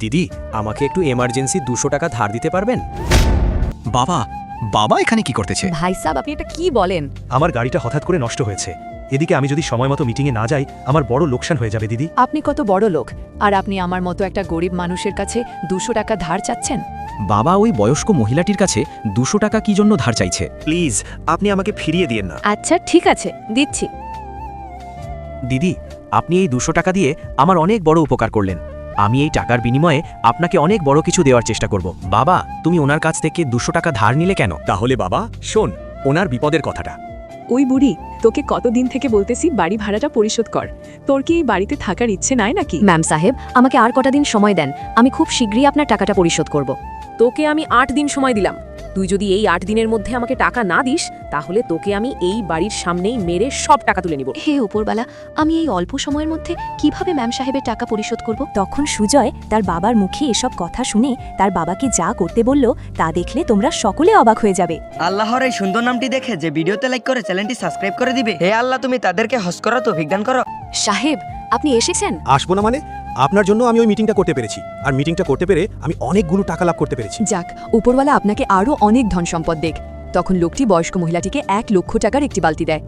দিদি, আমাকে একটু এমার্জেন্সি 200 টাকা ধার দিতে পারবেন? বাবা বাবা এখানে কি করতেছে? ভাই সাহেব, আপনি এটা কি বলেন? আমার গাড়িটা হঠাৎ করে নষ্ট হয়েছে। এদিকে আমি যদি সময় মতো মিটিংয়ে না যাই, আমার বড় লোকসান হয়ে যাবে দিদি। আপনি কত বড় লোক, আর আপনি আমার মতো একটা গরিব মানুষের কাছে 200 টাকা ধার চাচ্ছেন? বাবা ওই বয়স্ক মহিলাটির কাছে 200 টাকা কি জন্য ধার চাইছে? প্লিজ, আপনি আমাকে ফিরিয়ে দিয়েন না। আচ্ছা ঠিক আছে, দিচ্ছি। দিদি, আপনি এই 200 টাকা দিয়ে আমার অনেক বড় উপকার করলেন। আমি এই টাকার বিনিময়ে আপনাকে অনেক বড় কিছু দেওয়ার চেষ্টা করব। বাবা, তুমি ওনার কাছ থেকে 200 টাকা ধার নিলে কেন? তাহলে বাবা শোন, ওনার বিপদের কথাটা। ওই বুড়ি, তোকে কতদিন থেকে বলতেছি বাড়ি ভাড়াটা পরিশোধ কর। তোর কি এই বাড়িতে থাকার ইচ্ছে নাই নাকি? ম্যাম সাহেব, আমাকে আর কটা দিন সময় দেন, আমি খুব শীঘ্রই আপনার টাকাটা পরিশোধ করব। তোকে আমি 8 দিন সময় দিলাম। তুই যদি এই 8 দিনের মধ্যে আমাকে টাকা না দিস, তাহলে তোকে আমি এই বাড়ির সামনেই মেরে সব টাকা তুলে নিব। হে উপরবালা, আমি এই অল্প সময়ের মধ্যে কিভাবে ম্যাম সাহেবের টাকা পরিশোধ করব? তখন সুজয় তার বাবার মুখে এসব কথা শুনে তার বাবাকে যা করতে বলল তা দেখলে তোমরা সকলে অবাক হয়ে যাবে। আল্লাহর এই সুন্দর নামটি দেখে যে ভিডিওতে লাইক করে চ্যানেলটি সাবস্ক্রাইব করে দিবে। হে আল্লাহ, তুমি তাদেরকে হজ করা তৌফিক দান করো। সাহেব, আপনি এসেছেন? আসবো না মানে? আপনার জন্য আমি ওই মিটিংটা করতে পেরেছি, আর মিটিংটা করতে পেরে আমি অনেকগুলো টাকা লাভ করতে পেরেছি। যাক, উপরওয়ালা আপনাকে আরও অনেক ধন সম্পদ দেখ। তখন লোকটি বয়স্ক মহিলাটিকে 1 লক্ষ টাকার একটি বালতি দেয়।